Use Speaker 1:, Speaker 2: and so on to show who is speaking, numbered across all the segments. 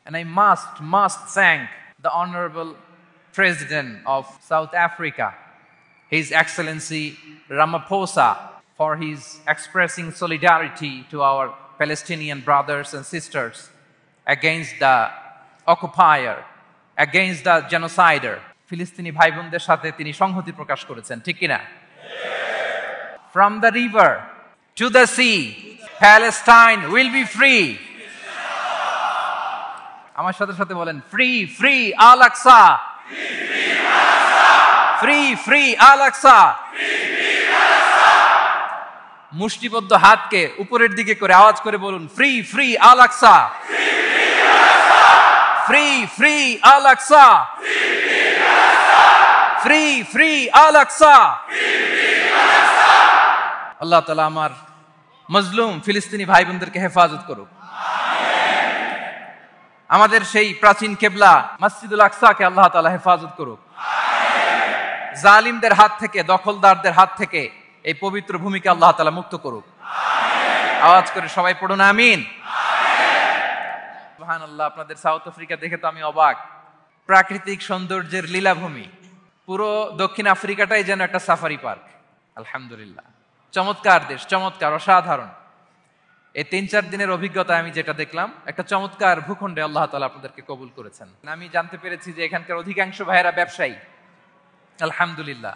Speaker 1: And I must thank the Honorable President of South Africa, His Excellency Ramaphosa, for his expressing solidarity to our Palestinian brothers and sisters against the occupier, against the genocider. ফিলিস্তিনি ভাই বোনদের সাথে তিনি সংহতি প্রকাশ করেছেন, ঠিক কিনা? From the river to the sea, Palestine will be free. আমার সাথে সাথে বলেন, free, free Al-Aqsa. Free, free Al-Aqsa. মুষ্টিবদ্ধ হাতকে উপরের দিকে করে আওয়াজ করে বলুন, free free Al Aqsa, free free Al Aqsa, free free Al Aqsa. আল্লাহ তাআলা আমার মজলুম ফিলিস্তিনি ভাই বোনদেরকে হেফাজত করুক। আমাদের সেই প্রাচীন কেবলা মসজিদুল আকসাকে আল্লাহ তাআলা হেফাজত করুক। জালিমদের হাত থেকে, দখলদারদের হাত থেকে এই পবিত্র ভূমিকে আল্লাহ তাআলা মুক্ত করুক। আওয়াজ করে সবাই পড়ুন আমিন। সুবহানাল্লাহ। আপনাদের সাউথ আফ্রিকা দেখে তো আমি অবাক। প্রাকৃতিক সৌন্দর্যের লীলাভূমি, পুরো দক্ষিণ আফ্রিকাটাই যেন একটা সাফারি পার্ক। আলহামদুলিল্লাহ, চমৎকার দেশ, চমৎকার, অসাধারণ। এই 3-4 দিনের অভিজ্ঞতা আমি যেটা দেখলাম, একটা চমৎকার ভূখণ্ডে আল্লাহ তাআলা আপনাদেরকে কবুল করেছেন। আমি জানতে পেরেছি যে এখানকার অধিকাংশ ভাইয়েরা ব্যবসায়ী। আলহামদুলিল্লাহ।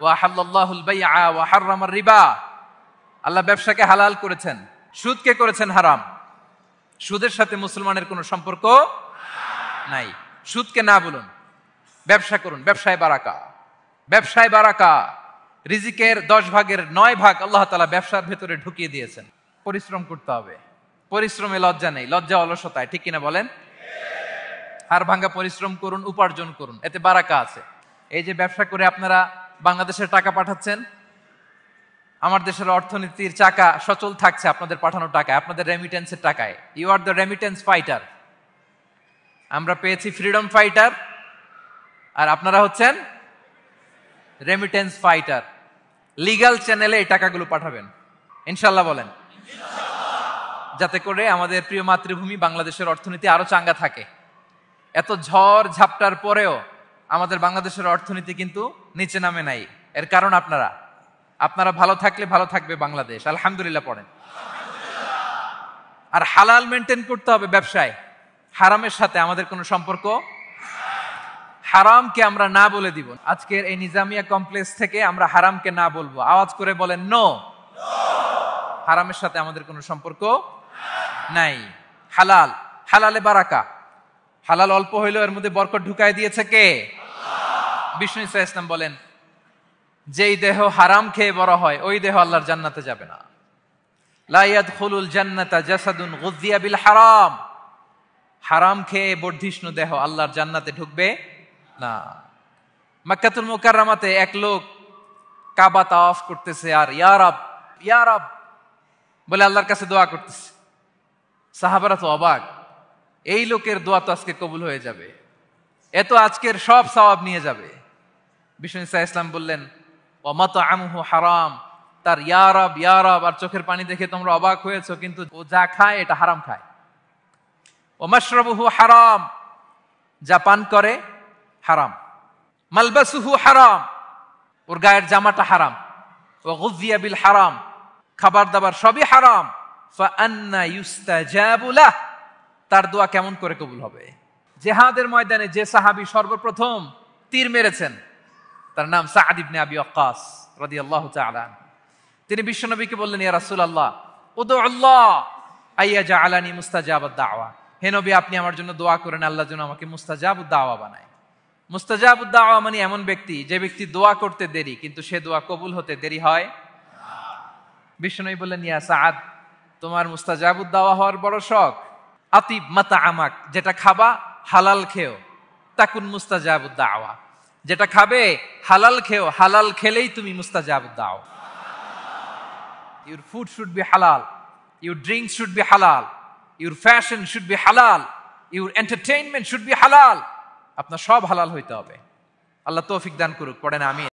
Speaker 1: ওয়াহাল্লাল্লাহুল বাইআ ওয়া হাররামার রিবা। আল্লাহ ব্যবসাকে হালাল করেছেন, সুদকে করেছেন হারাম। সুদের সাথে মুসলমানের কোনো সম্পর্ক নাই। সুদকে না বলুন, ব্যবসা করুন। ব্যবসায় বারাকা, ব্যবসায় বারাকা। রিজিকের 10 ভাগের 9 ভাগ আল্লাহ তাআলা ব্যবসার ভেতরে ঢুকিয়ে দিয়েছেন। পরিশ্রম করতে হবে। পরিশ্রমে লজ্জা নেই, লজ্জা অলসতায়, ঠিক কিনা বলেন? হাড় ভাঙা পরিশ্রম করুন, উপার্জন করুন, এতে বারাকা আছে। এই যে ব্যবসা করে আপনারা বাংলাদেশের টাকা পাঠাচ্ছেন, আমার দেশের অর্থনীতির চাকা সচল থাকছে আপনাদের পাঠানো টাকায়, আপনাদের রেমিটেন্সের টাকায়। You are the remittance fighter. আমরা পেয়েছি ফ্রিডম ফাইটার, আর আপনারা হচ্ছেন রেমিটেন্স ফাইটার। লিগ্যাল চ্যানেলে এই টাকাগুলো পাঠাবেন ইনশাল্লাহ, বলেন, যাতে করে আমাদের প্রিয় মাতৃভূমি বাংলাদেশের অর্থনীতি আরো চাঙ্গা থাকে। এত ঝড় ঝাপটার পরেও আমাদের বাংলাদেশের অর্থনীতি কিন্তু নিচে নামে নাই। এর কারণ আপনারা ভালো থাকলে ভালো থাকবে বাংলাদেশ। আলহামদুলিল্লাহ পড়েন। আর হালাল মেনটেন করতে হবে ব্যবসায়। হারামের সাথে আমাদের কোনো সম্পর্ক, হারামকে আমরা না বলে দিব। আজকের এই নিজামিয়া কমপ্লেক্স থেকে আমরা হারামকে না বলবো। আওয়াজ করে বলেন নো। হারামের সাথে আমাদের কোনো সম্পর্ক নাই। হালাল, হালালে বারাকা। হালাল অল্প হইলেও এর মধ্যে বরকত ঢুকায় দিয়েছে কে? বিষ্ণু ইসা ইসলাম বলেন, যেই দেহ হারাম খেয়ে বড় হয় ওই দেহ আল্লাহর জান্নাতে যাবে না। লা ইয়াদখুলুল জান্নাতা জাসাদুন গুযিয়া বিল হারাম। হারাম খেয়ে বর্ধিষ্ণু দেহ আল্লাহর জান্নাতে ঢুকবে না। মক্কাতুল মুকাররমাতে এক লোক কাবা তাওয়াফ করতেছে আর ইয়া রব, ইয়া রব বলে আল্লাহর কাছে দোয়া করতেছে। সাহাবারা তো অবাক, এই লোকের দোয়া তো আজকে কবুল হয়ে যাবে, এত আজকের সব সওয়াব নিয়ে যাবে। বিষ্ণু ইসা ইসলাম বললেন, ওয়া মাতআমুহু হারাম। তার ইয়া রব, ইয়া রব আর চোখের পানি দেখে তোমরা অবাক হয়েছো, কিন্তু ও যা খায় এটা হারাম খায়। ওয়া মাশরাবুহু হারাম, যা পান করে হারাম। মালবাসুহু হারাম, ওর গায়ের জামাটা হারাম। ওয়া গুযিয়া বিল হারাম, খাবার দাবার সবই হারাম। ফাআন্না ইউস্তাজাবু লাহ, তার দোয়া কেমন করে কবুল হবে? জিহাদের ময়দানে যে সাহাবী সর্বপ্রথম তীর মেরেছেন তার নাম সাআদ ইবনে আবি ওয়াক্কাস রাদিয়াল্লাহু তাআলা। তিনি বিশ্বনবীকে বললেন, ইয়া রাসূলুল্লাহ উদউল্লাহ আইয়াজআলানি মুস্তাজাবাদ দাওয়া। হে নবী, আপনি আমার জন্য দোয়া করেন আল্লাহ যেন আমাকে মুস্তাজাবুদ দাওয়া বানায়। মুস্তাজাবুদ দাওয়া মানে এমন ব্যক্তি যে ব্যক্তি দোয়া করতে দেরি কিন্তু সে দোয়া কবুল হতে দেরি হয়। বিশ্বনবী বললেন, ইয়া সাআদ, তোমার মুস্তাজাবুদ দাওয়া হওয়ার বড় শখ। আতিব মাতা আমাক, যেটা খাবা হালাল খেও, তাকুন মুস্তাজাবুদ দাওয়া। যেটা খাবে হালাল খেও, হালাল খেলেই তুমি মুস্তাজাবুদ দাওয়া। Your food should be halal, your drinks should be halal, your fashion should be halal, your entertainment should be halal. আপনার সব হালাল হইতে হবে। আল্লাহ তৌফিক দান করুক, পড়েন আমিন।